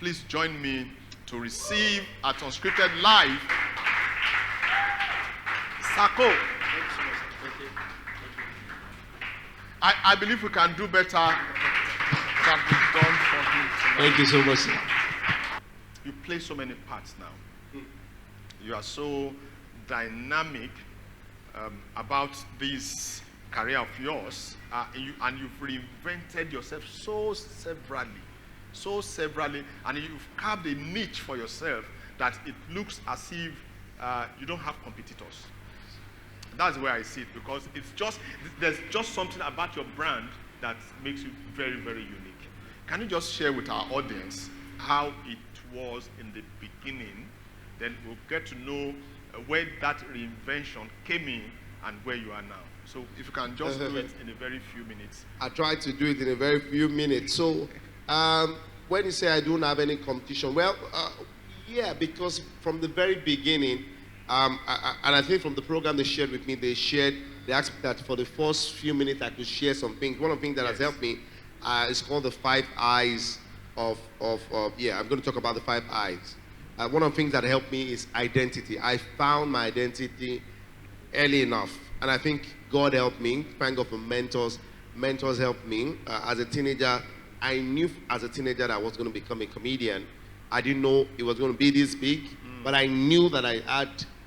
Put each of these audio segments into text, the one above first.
please join me to receive at Unscripted Live SACO. I believe we can do better than we've done for him tonight. Thank you so much, sir. You play so many parts now. You are so dynamic about this career of yours, and you've reinvented yourself so severally, and you've carved a niche for yourself that it looks as if you don't have competitors. That's where I see it, because there's just something about your brand that makes you very, very unique. Can you just share with our audience how it was in the beginning? Then we'll get to know where that reinvention came in and where you are now. So if you can just do it in a very few minutes. I try to do it in a very few minutes. So when you say I don't have any competition, well, yeah, because from the very beginning, and I think from the program they shared with me, they asked me that for the first few minutes I could share some things. One of the things that has helped me is called the 5 eyes of I'm going to talk about the 5 eyes. One of the things that helped me is identity. I found my identity early enough, and I think God helped me. Thank God for mentors. Mentors helped me. As a teenager, I knew as a teenager that I was going to become a comedian. I didn't know it was going to be this big, but I knew that I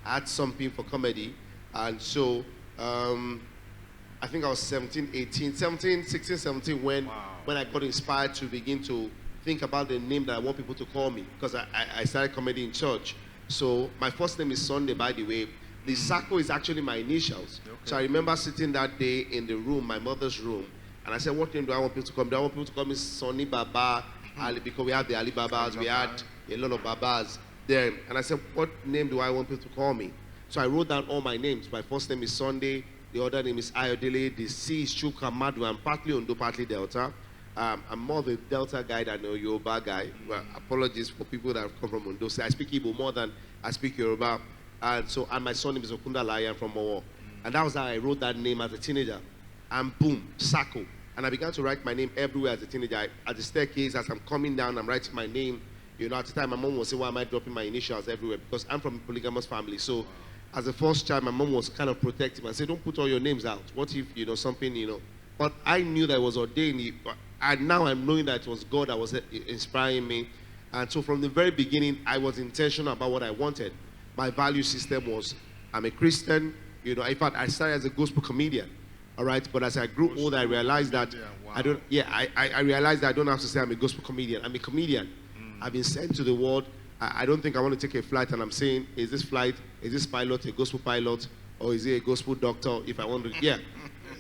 had something for comedy. And so I think I was 16, 17 when I got inspired to begin to think about the name that I want people to call me, because I started comedy in church. So my first name is Sunday, by the way. The SACO is actually my initials. Okay. So I remember sitting that day in the room, my mother's room, and I said, what name do I want people to call me? Do I want people to call me Sonny Baba? Ali, because we had the Ali Babas, we had a lot of Babas there. And I said, what name do I want people to call me? So I wrote down all my names. My first name is Sunday, the other name is Ayodele, the C is Chuka Madu. I'm partly Ondo, partly Delta. I'm more of a Delta guy than a Yoruba guy. Well, apologies for people that have come from Ondo. So I speak Igbo more than I speak Yoruba. And my surname is Okunda Lai. I'm from Mowo. And that was how I wrote that name as a teenager. And boom, SACO. And I began to write my name everywhere as a teenager. At the staircase, as I'm coming down, I'm writing my name. You know, at the time, my mom would say, why am I dropping my initials everywhere? Because I'm from a polygamous family. So as a first child, my mom was kind of protective and said, don't put all your names out. What if, something. But I knew that it was ordained. And now I'm knowing that it was God that was inspiring me. And so from the very beginning, I was intentional about what I wanted. My value system was, I'm a Christian. In fact, I started as a gospel comedian. All right, but as I grew older, I realized that I realized that I don't have to say I'm a gospel comedian. I'm a comedian. I've been sent to the world. I don't think I want to take a flight and I'm saying, is this pilot a gospel pilot, or is it a gospel doctor? If I want to,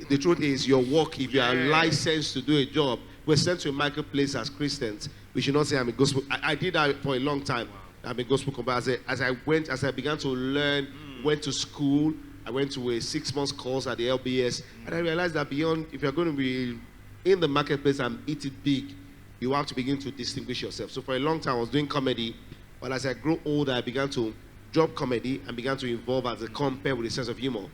The truth is, your work, if you are licensed to do a job, we're sent to a marketplace as Christians. We should not say I'm a gospel. I did that for a long time. I'm a gospel comedian. As I began to learn, went to school. I went to a 6-month course at the LBS, and I realized that if you're going to be in the marketplace and eat it big, you have to begin to distinguish yourself. So for a long time, I was doing comedy, but as I grew older, I began to drop comedy and began to evolve as a compare with a sense of humor.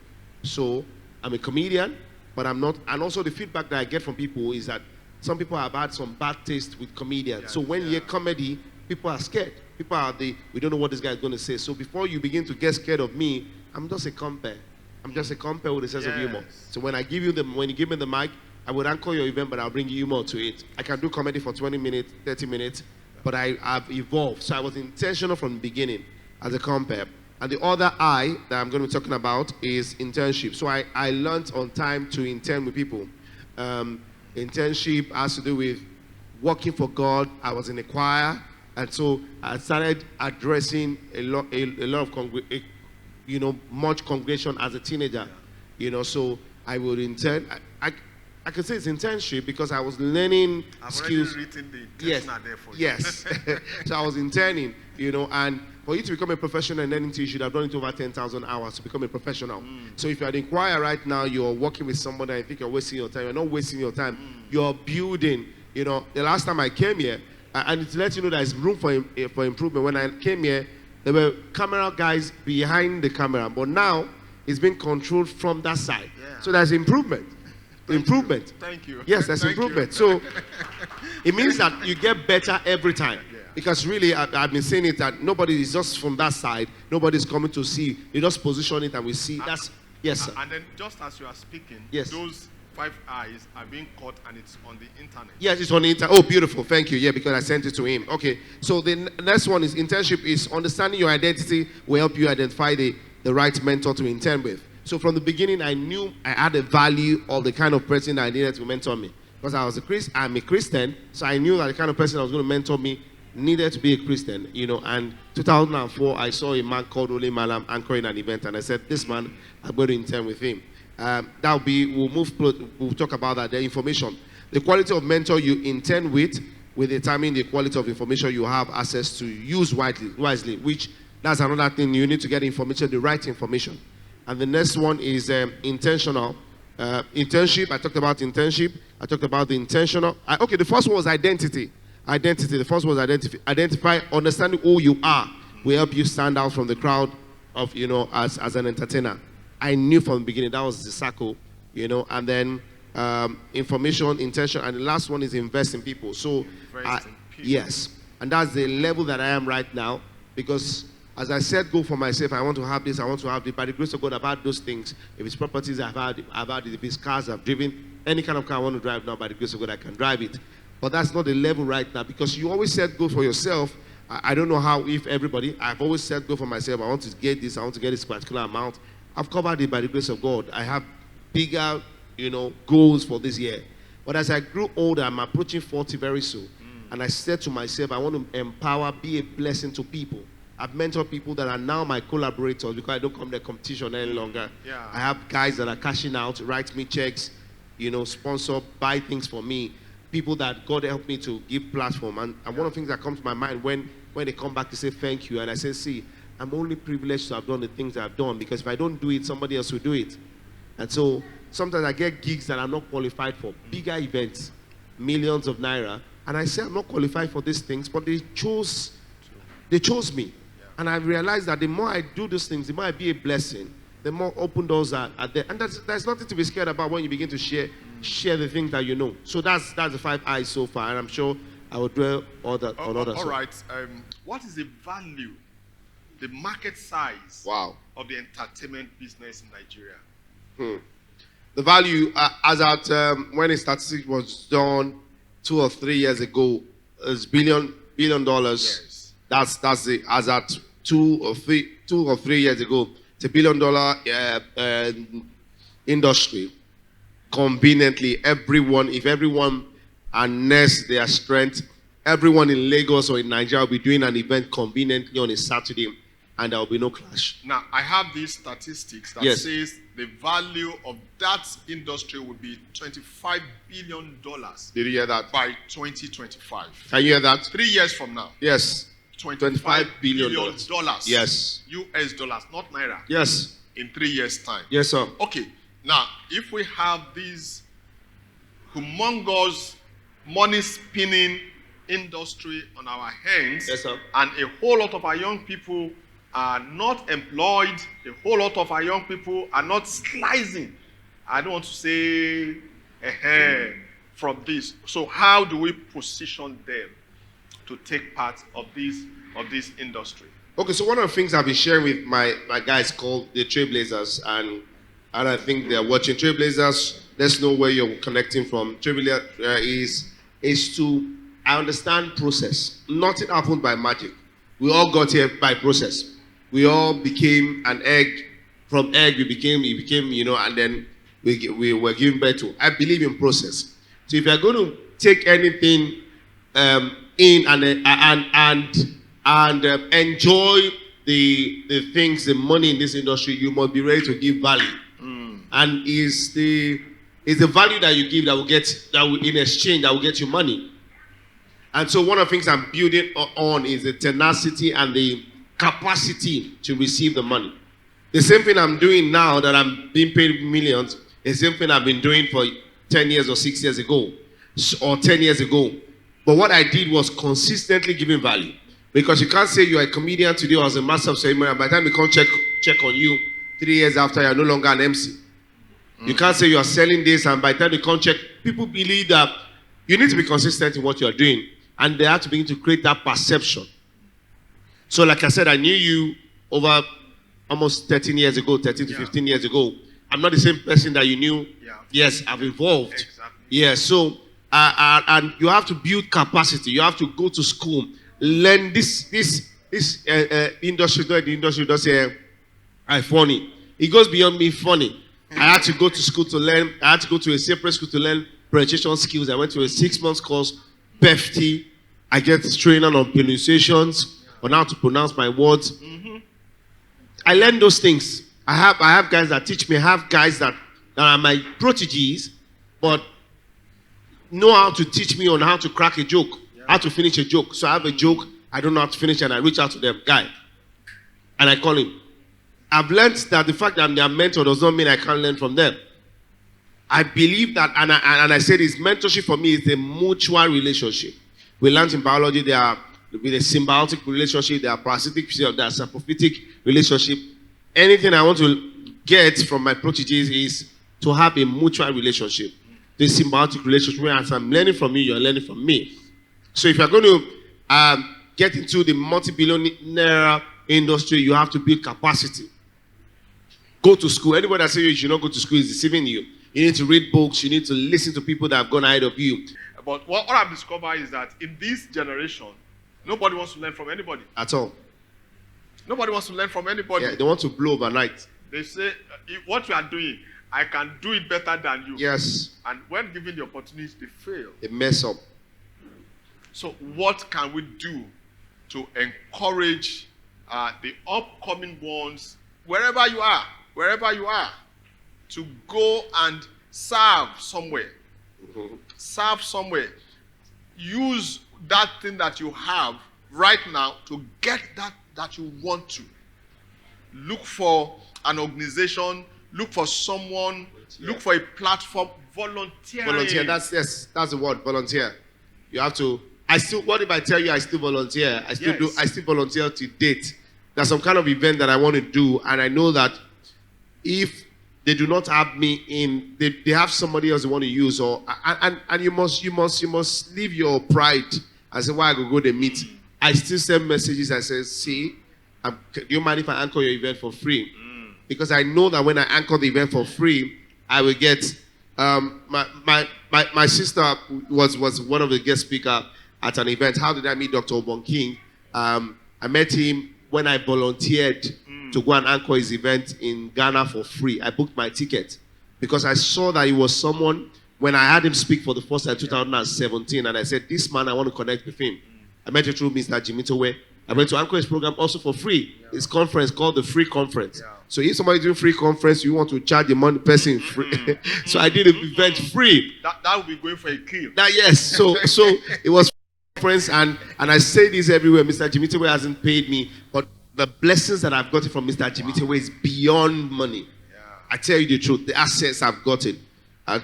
So I'm a comedian, but I'm not. And also the feedback that I get from people is that some people have had some bad taste with comedians. So when you hear comedy, people are scared. People are we don't know what this guy is going to say. So before you begin to get scared of me, I'm just a compare. I'm just a compare with a sense of humor. So when you give me the mic, I would anchor your event, but I'll bring humor to it. I can do comedy for 20 minutes, 30 minutes, but I've evolved. So I was intentional from the beginning as a compare. And the other I that I'm going to be talking about is internship. So I learned on time to intern with people. Internship has to do with working for God. I was in a choir, and so I started addressing a lot of much congregation as a teenager. So I would intern. I could say it's internship because I was learning skills. I've already written the intention there for you. Yes. So I was interning, and for you to become a professional in anything, you should have done it over 10,000 hours to become a professional. So if you're an inquirer right now, you're working with somebody and you think you're wasting your time. You're not wasting your time. You're building. The last time I came here, and to let you know there's room for improvement. When I came here, there were camera guys behind the camera, but now it's being controlled from that side. Yeah. So there's improvement. Thank you. Yes, there's improvement. So it means that you get better every time. because really, I've been saying it that nobody is just from that side. Nobody's coming to see. You just position it and we see. That's, yes, sir. And then just as you are speaking, Yes. those 5 eyes are being caught and it's on the internet. Yes, it's on the internet. Oh, beautiful. Thank you. Yeah, because I sent it to him. Okay. So the next one is internship is understanding your identity will help you identify the right mentor to intern with. So from the beginning, I knew I had a value of the kind of person I needed to mentor me. Because I'm a Christian, so I knew that the kind of person that was going to mentor me needed to be a Christian, you know. And 2004, I saw a man called Ole Malam anchoring an event, and I said, this man, I'm going to intern with him. We'll talk about that, the information. The quality of mentor you intern with will determine the quality of information you have access to use wisely, which that's another thing. You need to get information, the right information. And the next one is intentional. Internship, I talked about internship. I talked about the intentional. Okay, the first one was identity. The first one was identify, understanding who you are will help you stand out from the crowd of, you know, as an entertainer. I knew from the beginning that was the SACO, you know, and then information, intention, and the last one is invest in people. So, yes, and that's the level that I am right now, because as I said, go for myself, I want to have this, I want to have this. By the grace of God, I've had those things. If it's properties, I've had it. If it's cars, I've driven. Any kind of car I want to drive now, by the grace of God, I can drive it. But that's not the level right now, because you always said go for yourself. I don't know how, if everybody, I've always said go for myself. I want to get this, I want to get this particular amount. I've covered it by the grace of God. I have bigger, you know, goals for this year. But as I grew older, I'm approaching 40 very soon. And I said to myself, I want to empower, be a blessing to people. I've mentored people that are now my collaborators because I don't come to competition any longer. Yeah. I have guys that are cashing out, write me checks, you know, sponsor, buy things for me. People that God helped me to give platform. And one of the things that comes to my mind when they come back to say thank you, and I say, see, I'm only privileged to have done the things I've done, because if I don't do it, somebody else will do it. And so sometimes I get gigs that I'm not qualified for, bigger events, millions of naira, and I say I'm not qualified for these things, but they chose me. And I realized that the more I do those things, the more I be a blessing, the more open doors are there. And there's nothing to be scared about when you begin to share the things that you know. So that's the 5 eyes so far, and I'm sure I will dwell on others. All right. What is the value, the market size of the entertainment business in Nigeria? The value, as at when a statistic was done 2 or 3 years ago, is billion dollars. Yes. That's the, as at 2 or 3 years ago, it's $1 billion industry. Conveniently, if everyone harness their strength, everyone in Lagos or in Nigeria will be doing an event conveniently on a Saturday, and there will be no clash. Now, I have these statistics that says the value of that industry will be $25 billion. Did you hear that? By 2025. Can you hear that? 3 years from now. Yes. $25 billion. Yes. US dollars, not naira. Yes. In 3 years' time. Yes, sir. Okay. Now, if we have these humongous money-spinning industry on our hands, yes, sir, and a whole lot of our young people are not employed, a whole lot of our young people are not slicing, I don't want to say from this. So how do we position them to take part of this industry? Okay, so one of the things I've been sharing with my guys called the Trailblazers, and I think they're watching. Trailblazers, let's know where you're connecting from. Trailblazers is to, I understand process. Nothing happened by magic. We all got here by process. We all became an egg. From egg, we became, you know, and then we were given birth to. I believe in process. So if you're going to take anything in and enjoy the things, the money in this industry, you must be ready to give value. And is the value that you give that will in exchange that will get you money. And so one of the things I'm building on is the tenacity and the capacity to receive the money. The same thing I'm doing now that I'm being paid millions, the same thing I've been doing for 10 years or 6 years ago, or 10 years ago. But what I did was consistently giving value. Because you can't say you're a comedian today or as a master of ceremony, and by the time we come check on you, 3 years after, you're no longer an MC. You can't say you're selling this, and by the time they come check, people believe that you need to be consistent in what you're doing. And they have to begin to create that perception. So like I said, I knew you over almost 13 years ago, 13 to 15 years ago. I'm not the same person that you knew. Yeah. Yes, I've evolved. Exactly. Yeah, so, and you have to build capacity. You have to go to school, learn this industry, the industry does say, I'm funny. It goes beyond me funny. I had to go to school to learn. I had to go to a separate school to learn presentation skills. I went to a 6-month course, PEFT. I get training on pronunciations, on how to pronounce my words. I learned those things. I have guys that teach me. I have guys that are my proteges, but know how to teach me on how to crack a joke, how to finish a joke. So I have a joke, I don't know how to finish, and I reach out to them, guy, and I call him. I've learned that the fact that I'm their mentor does not mean I can't learn from them. I believe that, and I say this, mentorship for me is a mutual relationship. We learned in biology there are with a symbiotic relationship, there are parasitic, there are symbiotic relationship. Anything I want to get from my proteges is to have a mutual relationship. The symbiotic relationship where as I'm learning from you, you're learning from me. So if you're going to get into the multi-billionaire industry, you have to build capacity. Go to school. Anybody that says you should not go to school is deceiving you. You need to read books. You need to listen to people that have gone ahead of you. But what I've discovered is that in this generation, nobody wants to learn from anybody. At all. Nobody wants to learn from anybody. Yeah, they want to blow overnight. They say, what you are doing, I can do it better than you. Yes. And when given the opportunity, they fail. They mess up. So what can we do to encourage the upcoming ones, wherever you are, to go and serve somewhere? Serve somewhere. Use that thing that you have right now to get that you want to. Look for an organization, look for someone, look for a platform, volunteering. Volunteer, that's the word, volunteer. You have to, what if I tell you I still volunteer? I still volunteer to date. There's some kind of event that I want to do, and I know that if they do not have me in, they have somebody else they want to use, and you must leave your pride and say, why I go to meet. I still send messages. I say, see, do you mind if I anchor your event for free? Because I know that when I anchor the event for free, I will get, my sister was one of the guest speakers at an event. How did I meet Dr. Obon King? I met him when I volunteered to go and anchor his event in Ghana for free. I booked my ticket because I saw that he was someone, when I had him speak for the first time in 2017, and I said, this man, I want to connect with him. I met him through Mr. Jimitowe. I went to anchor his program also for free. His conference called the Free Conference. So if somebody doing free conference, you want to charge the money person free. So I did an event free. That would be going for a kill. Yes. So it was conference, and I say this everywhere. Mr. Jimitowe hasn't paid me, but the blessings that I've gotten from Mr. Jimitowe is beyond money. I tell you the truth. The assets I've gotten.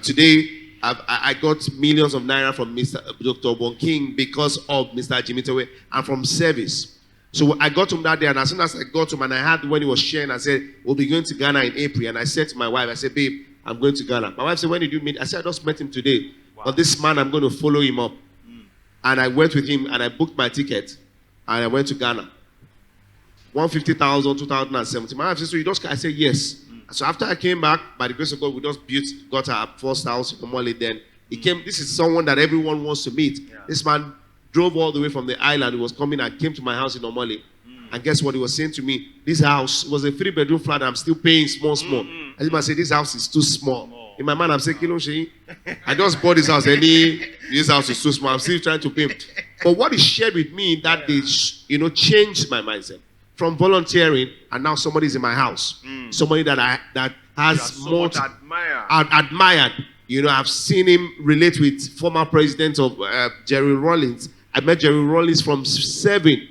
Today, I got millions of naira from Dr. Obon King because of Mr. Jimitowe and from service. So I got him that day, and as soon as I got him, and I had when he was sharing, I said, we'll be going to Ghana in April. And I said to my wife, I said, babe, I'm going to Ghana. My wife said, when did you meet? I said, I just met him today. But this man, I'm going to follow him up. And I went with him, and I booked my ticket, and I went to Ghana. 150,000, 2017. My wife said, so you just, I said, yes. So after I came back, by the grace of God, we just got our first house in Omole. Then he came. This is someone that everyone wants to meet. This man drove all the way from the island. He was coming and came to my house in Omole. And guess what he was saying to me? This house was a 3-bedroom flat. I'm still paying small. I said, this house is too small. In my mind, I'm saying, I just bought this house. This house is too small. I'm still trying to pay. But what he shared with me that day, changed my mindset. From volunteering, and now somebody's in my house. Somebody that has more admired. I've seen him relate with former president of Jerry Rawlings. I met Jerry Rawlings from serving,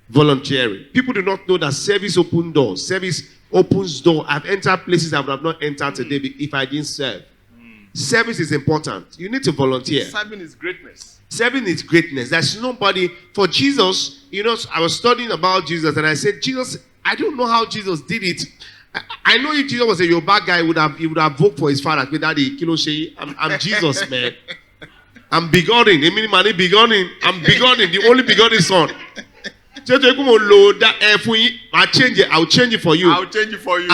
volunteering. People do not know that service opens doors. Service opens doors. I've entered places I would have not entered today if I didn't serve. Service is important. You need to volunteer. Serving is greatness. Serving is greatness. There's nobody for Jesus. I was studying about Jesus, and I said, Jesus, I don't know how Jesus did it. I know if Jesus was a Yoruba guy, he would have voted for his father. I'm Jesus, man. I'm begotten. I mean, money begotten. I'm begotten. The only begotten son. I'll change it. I'll change it for you. I'll change it for you.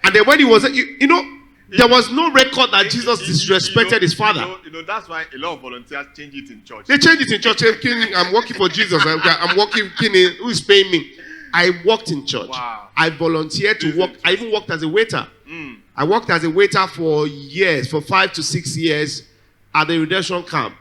And then when he was, you know, there was no record that Jesus disrespected his father. You know, that's why a lot of volunteers change it in church. They changed it in church. I'm working for Jesus. I'm working. Who is paying me? I worked in church. Wow. I volunteered to work. I even worked as a waiter. I worked as a waiter for years, for 5 to 6 years at the redemption camp.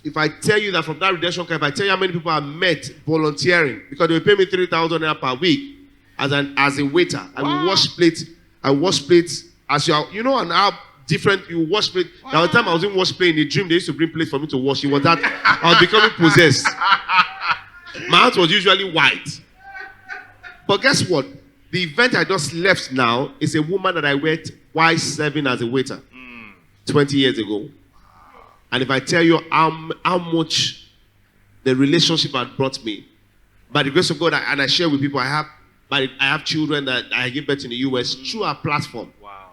If I tell you that from that redemption camp, if I tell you how many people I met volunteering, because they will pay me 3,000 naira per week as a waiter. Wow. I will wash plates. I wash plates as you know, and how different you wash plates. Wow. There was a time I was in wash plate in the dream. They used to bring plates for me to wash. It was that I was becoming possessed. My hands was usually white. But guess what? The event I just left now is a woman that I went while serving as a waiter 20 years ago. And if I tell you how much the relationship had brought me, by the grace of God, and I share with people, I have children that I give birth in the US through our platform. Wow.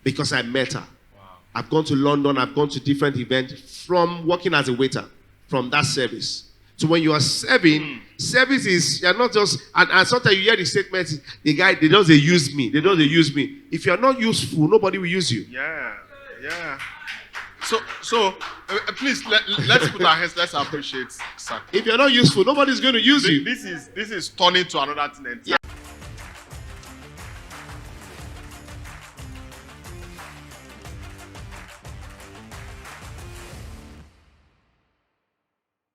Because I met her. Wow. I've gone to London, I've gone to different events from working as a waiter, from that service. So when you are serving, service is, you're not just, and sometimes you hear the statement, the guy, they use me. They use me. If you're not useful, nobody will use you. Yeah. So please let's put our hands. Let's appreciate SACO. If you're not useful, nobody's going to use you. This is turning to another thing entirely.